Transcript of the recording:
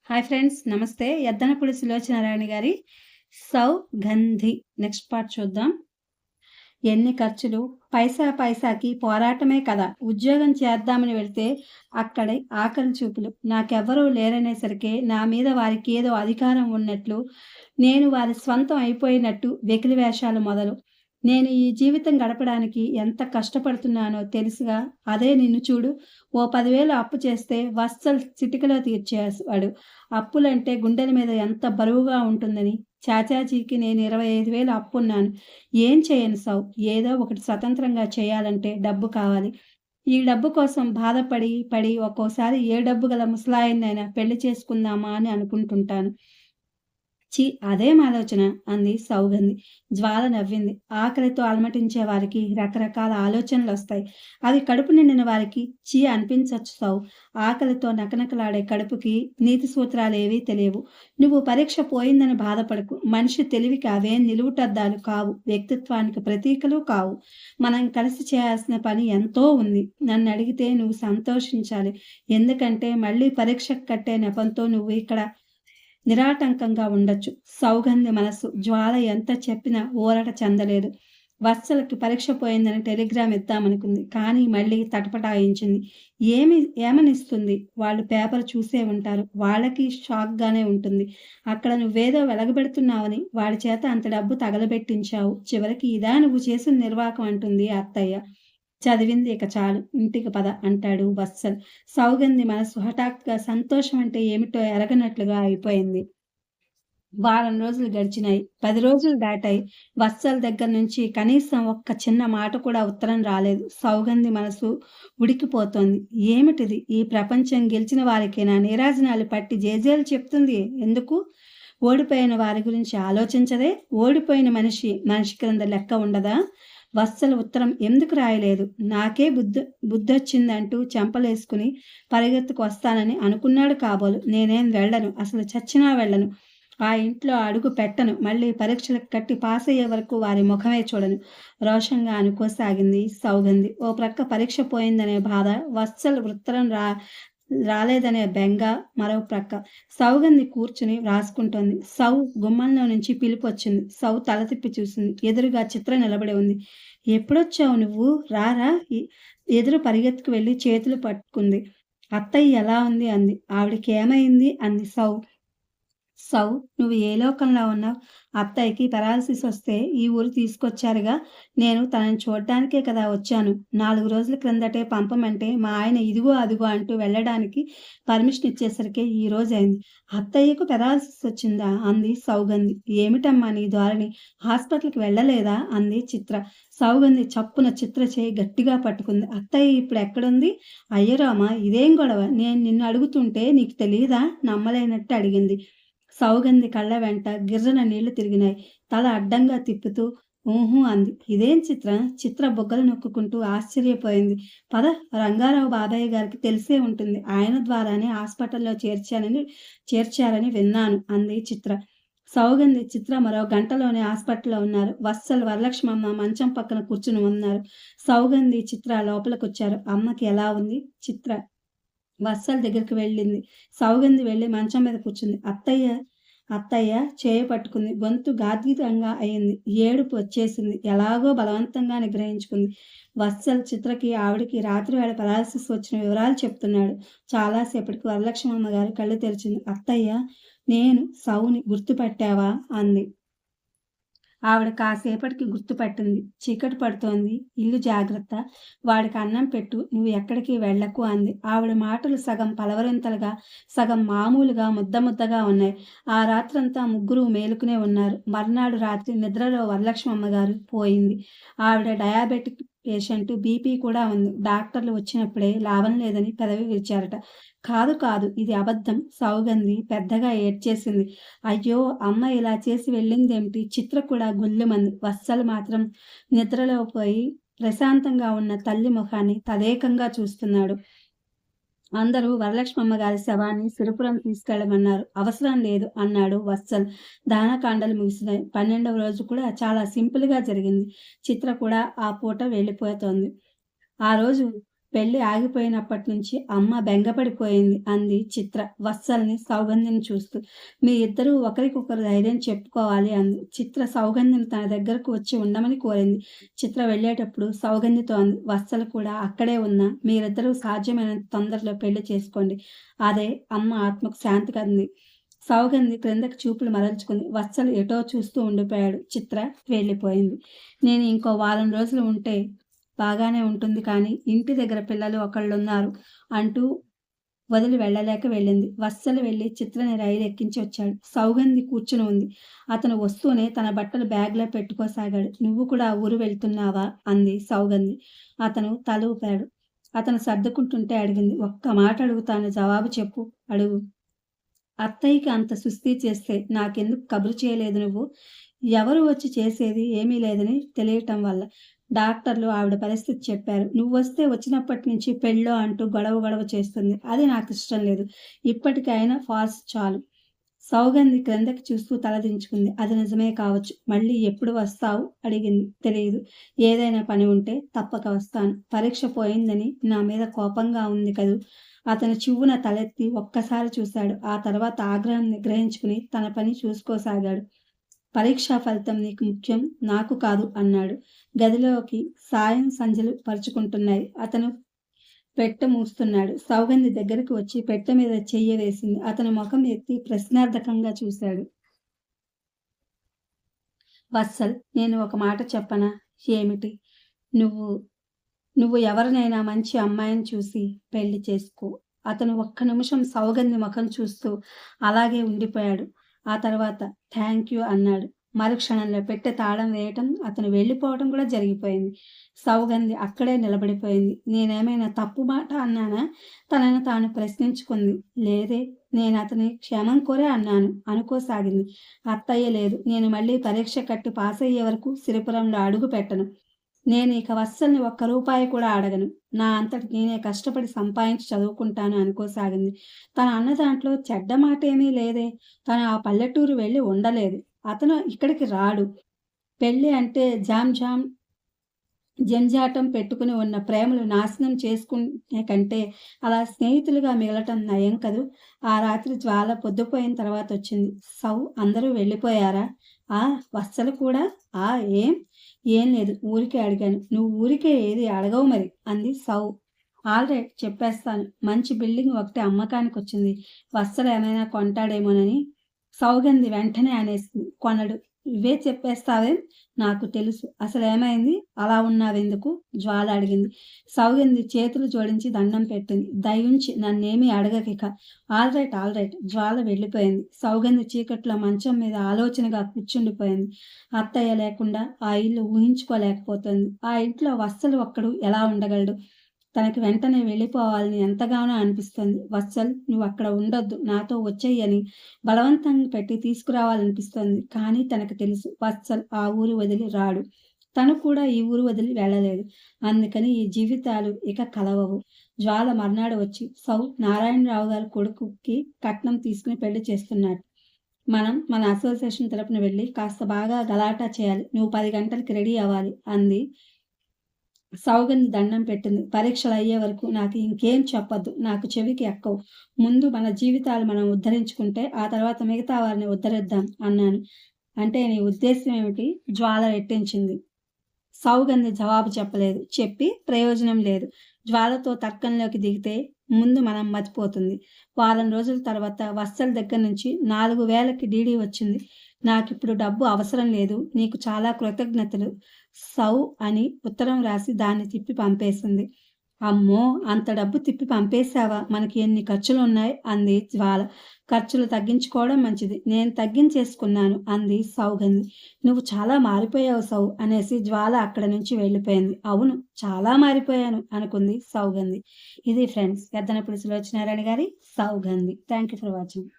Hi friends నమస్తే. యద్దనపూడి సులోచనారాయణ గారి 'Saugandhi' next part చూద్దాం. ఎన్ని ఖర్చులు, పైసా పైసాకి పోరాటమే కదా! ఉద్యోగం చేద్దామని వెళ్తే అక్కడే ఆకలి చూపులు. నాకెవ్వరూ లేరనేసరికే నా మీద వారికేదో అధికారం ఉన్నట్లు, నేను వారి స్వంతం అయిపోయినట్టు వెకిలి వేషాలు మొదలు. నేను ఈ జీవితం గడపడానికి ఎంత కష్టపడుతున్నానో తెలుసుగా. అదే నిన్ను చూడు. ఓ 10,000 అప్పు చేస్తే వత్సల్ చిటికలో తీర్చేవాడు. అప్పులంటే గుండెల మీద ఎంత బరువుగా ఉంటుందని. చాచాజీకి నేను 25,000 అప్పున్నాను. ఏం చేయను సౌ. ఏదో ఒకటి స్వతంత్రంగా చేయాలంటే డబ్బు కావాలి. ఈ డబ్బు కోసం బాధపడి పడి ఒక్కోసారి ఏ డబ్బు గల ముసలాయన్నైనా పెళ్లి చేసుకుందామా అని అనుకుంటుంటాను. ఛీ! అదేం ఆలోచన అంది సౌగంధి. జ్వాల నవ్వింది. ఆకలితో అలమటించే వారికి రకరకాల ఆలోచనలొస్తాయి. అవి కడుపు నిండిన వారికి ఛీ అనిపించొచ్చు సౌ. ఆకలితో నకనకలాడే కడుపుకి నీతి సూత్రాలేవీ తెలియవు. నువ్వు పరీక్ష పోయిందని బాధపడకు. మనిషి తెలివికి అవేం నిలువుటద్దాలు కావు. వ్యక్తిత్వానికి ప్రతీకలు కావు. మనం కలిసి చేయాల్సిన పని ఎంతో ఉంది. నన్నడిగితే నువ్వు సంతోషించాలి. ఎందుకంటే మళ్ళీ పరీక్షకు కట్టే నెపంతో నువ్వు ఇక్కడ నిరాటంకంగా ఉండొచ్చు. సౌగంధి మనస్సు జ్వాల ఎంత చెప్పినా ఊరట చెందలేదు. వత్సలకి పరీక్ష పోయిందని టెలిగ్రామ్ ఇద్దామనుకుంది. కానీ మళ్ళీ తటపటాయించింది. ఏమనిస్తుంది? వాళ్ళు పేపర్ చూసే ఉంటారు. వాళ్ళకి షాక్‌గానే ఉంటుంది. అక్కడ నువ్వేదో వెలగబెడుతున్నావని వాడి చేత అంత డబ్బు తగలబెట్టించావు. చివరికి ఇదా నువ్వు చేసిన నిర్వాకం అంటుంది అత్తయ్య. చదివింది ఇక చాలు. ఇంటికి పద అంటాడు వత్సల్. సౌగంధి మనసు హఠాత్తుగా సంతోషం అంటే ఏమిటో ఎరగనట్లుగా అయిపోయింది. వారం రోజులు గడిచినాయి. 10 రోజులు దాటాయి. వత్సల్ దగ్గర నుంచి కనీసం ఒక్క చిన్న మాట కూడా ఉత్తరం రాలేదు. సౌగంధి మనసు ఉడికిపోతోంది. ఏమిటిది? ఈ ప్రపంచం గెలిచిన వారికేనా నీరాజనాలు పట్టి జేజేలు చెప్తుంది? ఎందుకు? ఓడిపోయిన వారి గురించి ఆలోచించదే? ఓడిపోయిన మనిషి క్రింద లెక్క ఉండదా? వత్సల ఉత్తరం ఎందుకు రాయలేదు? నాకే బుద్ధొచ్చిందంటూ చెంపలేసుకుని పరిగెత్తుకు వస్తానని అనుకున్నాడు కాబోలు. నేనేం వెళ్ళను. అసలు చచ్చినా వెళ్ళను. ఆ ఇంట్లో అడుగు పెట్టను. మళ్ళీ పరీక్షలకు కట్టి పాసయ్యే వరకు వారి ముఖమే చూడను. రోషంగా అనుకోసాగింది సౌగంధి. ఓ ప్రక్క పరీక్ష పోయిందనే బాధ, వత్సల ఉత్తరం రాలేదనే బెంగ మరో ప్రక్క. సౌగంధి కూర్చుని వ్రాసుకుంటోంది. సౌ గుమ్మంలో నుంచి పిలుపొచ్చింది. సౌ తల తిప్పి చూసింది. ఎదురుగా చిత్ర నిలబడి ఉంది. ఎప్పుడొచ్చావు నువ్వు? రారా? ఎదురు పరిగెత్తుకు వెళ్ళి చేతులు పట్టుకుంది. అత్తయ్య ఎలా ఉంది అంది. ఆవిడకేమైంది అంది సౌ. సౌ నువ్వు ఏ లోకంలో ఉన్నావు? అత్తయ్యకి పెరాలసిస్ వస్తే ఈ ఊరు తీసుకొచ్చారుగా. నేను తనని చూడ్డానికే కదా వచ్చాను. 4 రోజుల క్రిందటే పంపమంటే మా ఆయన ఇదిగో అదిగో అంటూ వెళ్ళడానికి పర్మిషన్ ఇచ్చేసరికి ఈ రోజైంది. అత్తయ్యకు పెరాలసిస్ వచ్చిందా అంది సౌగంధి. ఏమిటమ్మా నీ ధోరణి? హాస్పిటల్కి వెళ్ళలేదా అంది చిత్ర. సౌగంధి చప్పున చిత్ర చేయి గట్టిగా పట్టుకుంది. అత్తయ్య ఇప్పుడు ఎక్కడుంది? అయ్యరామా ఇదేం గొడవ? నేను నిన్ను అడుగుతుంటే నీకు తెలీదా? నమ్మలేనట్టు అడిగింది. సౌగంధి కళ్ళ వెంట గిర్రున నీళ్లు తిరిగినాయి. తల అడ్డంగా తిప్పుతూ ఊహూ అంది. ఇదేం చిత్ర? చిత్ర బుగ్గలు నొక్కుకుంటూ ఆశ్చర్యపోయింది. పద, రంగారావు బాబాయ్య గారికి తెలిసే ఉంటుంది. ఆయన ద్వారానే హాస్పిటల్లో చేర్చారని విన్నాను అంది చిత్ర. సౌగంధి, చిత్ర మరో గంటలోనే హాస్పిటల్లో ఉన్నారు. వత్సల్, వరలక్ష్మమ్మ మంచం పక్కన కూర్చుని ఉన్నారు. సౌగంధి, చిత్ర లోపలికొచ్చారు. అమ్మకి ఎలా ఉంది? చిత్ర వత్సల దగ్గరికి వెళ్ళింది. సౌగంధి వెళ్ళి మంచం మీద కూర్చుంది. అత్తయ్య చేయి పట్టుకుంది. గొంతు గాద్గదంగా అయింది. ఏడుపు వచ్చేసింది. ఎలాగో బలవంతంగా నిగ్రహించుకుంది. వత్సల్ చిత్రకి ఆవిడికి రాత్రివేళ పెరాలసిస్ వచ్చిన వివరాలు చెప్తున్నాడు. చాలాసేపటికి వరలక్ష్మమ్మ గారు కళ్ళు తెరిచింది. అత్తయ్య, నేను సౌని గుర్తుపట్టావా అంది. ఆవిడ కాసేపటికి గుర్తుపట్టింది. చీకటి పడుతోంది. ఇల్లు జాగ్రత్త. వాడికి అన్నం పెట్టు. నువ్వు ఎక్కడికి వెళ్ళకు అంది. ఆవిడ మాటలు సగం పలవరింతలుగా, సగం మామూలుగా ముద్దగా ఉన్నాయి. ఆ రాత్రంతా ముగ్గురు మేలుకునే ఉన్నారు. మర్నాడు రాత్రి నిద్రలో వరలక్ష్మమ్మగారు పోయింది. ఆవిడ డయాబెటిక్ పేషెంట్, బీపీ కూడా ఉంది. డాక్టర్లు వచ్చినప్పుడే లాభం లేదని పెదవి విరిచారట. కాదు ఇది అబద్ధం. సౌగంధి పెద్దగా ఏడ్చేసింది. అయ్యో, అమ్మ ఇలా చేసి వెళ్ళిందేమిటి? చిత్ర కూడా గొల్లుమంది. వత్సలు మాత్రం నిద్రలో పోయి ప్రశాంతంగా ఉన్న తల్లి ముఖాన్ని తదేకంగా చూస్తున్నాడు. అందరూ వరలక్ష్మమ్మ గారి శవాన్ని సిరిపురం తీసుకెళ్ళమన్నారు. అవసరం లేదు అన్నాడు వత్సల్. దానకాండలు ముగిసినాయి. 12వ రోజు కూడా చాలా సింపుల్గా జరిగింది. చిత్ర కూడా ఆ పూట వెళ్ళిపోతోంది. ఆ రోజు పెళ్లి ఆగిపోయినప్పటి నుంచి అమ్మ బెంగపడిపోయింది అంది చిత్ర వత్సల్ని సౌగంధిని చూస్తూ. మీ ఇద్దరూ ఒకరికొకరు ధైర్యం చెప్పుకోవాలి అంది. చిత్ర సౌగంధిని తన దగ్గరకు వచ్చి ఉండమని కోరింది. చిత్ర వెళ్ళేటప్పుడు సౌగంధితో అంది, వత్సలు కూడా అక్కడే ఉన్నా మీరిద్దరూ సాధ్యమైనంత తొందరలో పెళ్లి చేసుకోండి. అదే అమ్మ ఆత్మకు శాంతి కంది. సౌగంధి క్రిందకి చూపులు మరల్చుకుంది. వత్సలు ఎటో చూస్తూ ఉండిపోయాడు. చిత్ర వెళ్ళిపోయింది. నేను ఇంకో వారం రోజులు ఉంటే బాగానే ఉంటుంది కానీ ఇంటి దగ్గర పిల్లలు ఒకళ్ళున్నారు అంటూ వదిలి వెళ్ళలేక వెళ్ళింది. వత్సలు వెళ్ళి చిత్రని రైలు ఎక్కించి వచ్చాడు. సౌగంధి కూర్చుని ఉంది. అతను వస్తూనే తన బట్టలు బ్యాగ్లో పెట్టుకోసాగాడు. నువ్వు కూడా ఊరు వెళ్తున్నావా అంది సౌగంధి. అతను తల ఊపాడు. అతను సర్దుకుంటుంటే అడిగింది, ఒక్క మాట అడుగుతాను, జవాబు చెప్పు. అడుగు. అత్తయ్యకి అంత సుస్థి చేస్తే నాకెందుకు కబురు చేయలేదు నువ్వు? ఎవరు వచ్చి చేసేది ఏమీ లేదని తెలియటం వల్ల. డాక్టర్లు ఆవిడ పరిస్థితి చెప్పారు. నువ్వొస్తే వచ్చినప్పటి నుంచి పెళ్ళో అంటూ గొడవ చేస్తుంది. అది నాకు ఇష్టం లేదు. ఇప్పటికైనా ఫాల్స్ చాలు. సౌగంధి క్రిందకి చూస్తూ తలదించుకుంది. అది నిజమే కావచ్చు. మళ్ళీ ఎప్పుడు వస్తావు అడిగింది. తెలియదు. ఏదైనా పని ఉంటే తప్పక వస్తాను. పరీక్ష పోయిందని నా మీద కోపంగా ఉంది కదూ. అతను చివ్వున తలెత్తి ఒక్కసారి చూశాడు. ఆ తర్వాత ఆగ్రహం నిగ్రహించుకుని తన పని చూసుకోసాగాడు. పరీక్షా ఫలితం నీకు ముఖ్యం, నాకు కాదు అన్నాడు. గదిలోకి సాయం సంధ్యలు పరుచుకుంటున్నాయి. అతను పెట్టె మూస్తున్నాడు. సౌగంధి దగ్గరకు వచ్చి పెట్టె మీద చెయ్యి వేసింది. అతని ముఖం ఎత్తి ప్రశ్నార్థకంగా చూశాడు. వత్సల్, నేను ఒక మాట చెప్పనా? ఏమిటి? నువ్వు నువ్వు ఎవరినైనా మంచి అమ్మాయిని చూసి పెళ్లి చేసుకో. అతను ఒక్క నిమిషం సౌగంధి ముఖం చూస్తూ అలాగే ఉండిపోయాడు. ఆ తర్వాత థ్యాంక్ యూ అన్నాడు. మరుక్షణంలో పెట్టె తాళం వేయటం, అతను వెళ్ళిపోవటం కూడా జరిగిపోయింది. సౌగంధి అక్కడే నిలబడిపోయింది. నేనేమైనా తప్పు మాట అన్నానా? తనను తాను ప్రశ్నించుకుంది. లేదే, నేను అతని క్షేమం కోరే అన్నాను అనుకోసాగింది. అత్తయ్య లేదు. నేను మళ్ళీ పరీక్ష కట్టి పాస్ అయ్యే వరకు సిరిపురంలో అడుగు పెట్టను. నేను ఇక వత్సల్ని ఒక్క రూపాయి కూడా అడగను. నా అంతటి నేనే కష్టపడి సంపాదించి చదువుకుంటాను అనుకోసాగింది. తన అన్న దాంట్లో చెడ్డ మాట ఏమీ లేదే. తను ఆ పల్లెటూరు వెళ్ళి ఉండలేదు. అతను ఇక్కడికి రాడు. పెళ్ళి అంటే జంజాటం పెట్టుకుని ఉన్న ప్రేమలు నాశనం చేసుకునే కంటే అలా స్నేహితులుగా మిగలటం నయం కదూ. ఆ రాత్రి జ్వాల పొద్దుపోయిన తర్వాత వచ్చింది. సౌ, అందరూ వెళ్ళిపోయారా? ఆ, వత్సలు కూడా. ఆ, ఏం లేదు, ఊరికే అడిగాను. నువ్వు ఊరికే ఏది అడగవు మరి అంది సౌ. ఆల్రైట్, చెప్పేస్తాను. మంచి బిల్డింగ్ ఒకటి అమ్మకానికి వచ్చింది. వత్సలు ఏమైనా కొంటాడేమోనని. సౌగంధి వెంటనే అనేసింది. కొనడు. ఇవే చెప్పేస్తావేం? నాకు తెలుసు. అసలు ఏమైంది? అలా ఉన్నావెందుకు? జ్వాల అడిగింది. సౌగంధి చేతులు జోడించి దండం పెట్టింది. దయుంచి నన్నేమీ అడగకిక. ఆల్రైట్. జ్వాల వెళ్ళిపోయింది. సౌగంధి చీకట్లో మంచం మీద ఆలోచనగా కూర్చుండిపోయింది. అత్తయ్య లేకుండా ఆ ఇల్లు ఊహించుకోలేకపోతుంది. ఆ ఇంట్లో వత్సలు ఒక్కడు ఎలా ఉండగలడు? తనకి వెంటనే వెళ్ళిపోవాలని ఎంతగానో అనిపిస్తుంది. వత్సల్, నువ్వు అక్కడ ఉండొద్దు, నాతో వచ్చేయని బలవంతంగా పెట్టి తీసుకురావాలనిపిస్తుంది. కానీ తనకు తెలుసు వత్సల్ ఆ ఊరు వదిలి రాడు. తను కూడా ఈ ఊరు వదిలి వెళ్ళలేదు. అందుకని ఈ జీవితాలు ఇక కలవవు. జ్వాల మర్నాడు వచ్చి, సౌ, నారాయణరావు గారి కొడుకుకి కట్నం తీసుకుని పెళ్లి చేస్తున్నాడు. మనం మన అసోసియేషన్ తరపున వెళ్ళి కాస్త బాగా గలాటా చేయాలి. నువ్వు 10 గంటలకి రెడీ అవ్వాలి అంది. సౌగంధి దండం పెట్టింది. పరీక్షలు అయ్యే వరకు నాకు ఇంకేం చెప్పొద్దు. నాకు చెవికి ఎక్కవు. ముందు మన జీవితాలు మనం ఉద్ధరించుకుంటే ఆ తర్వాత మిగతా వారిని ఉద్ధరిద్దాం అన్నాను. అంటే నీ ఉద్దేశం ఏమిటి? జ్వాల రెట్టించింది. సౌగంధి జవాబు చెప్పలేదు. చెప్పి ప్రయోజనం లేదు. జ్వాలతో తర్కంలోకి దిగితే ముందు మనం మతిపోతుంది. వారం రోజుల తర్వాత వత్సల దగ్గర నుంచి 4000కి డీడీ వచ్చింది. నాకిప్పుడు డబ్బు అవసరం లేదు. నీకు చాలా కృతజ్ఞతలు, సౌ అని ఉత్తరం రాసి దాన్ని తిప్పి పంపేసింది. అమ్మో, అంత డబ్బు తిప్పి పంపేశావా? మనకి ఎన్ని ఖర్చులున్నాయి అంది జ్వాల. ఖర్చులు తగ్గించుకోవడం మంచిది. నేను తగ్గించేసుకున్నాను అంది సౌగంధి. నువ్వు చాలా మారిపోయావు సౌ అనేసి జ్వాల అక్కడ నుంచి వెళ్ళిపోయింది. అవును, చాలా మారిపోయాను అనుకుంది సౌగంధి. ఇది ఫ్రెండ్స్, పెద్దనప్పుడు సులోచనారాయణ గారి Saugandhi. Thank you for watching.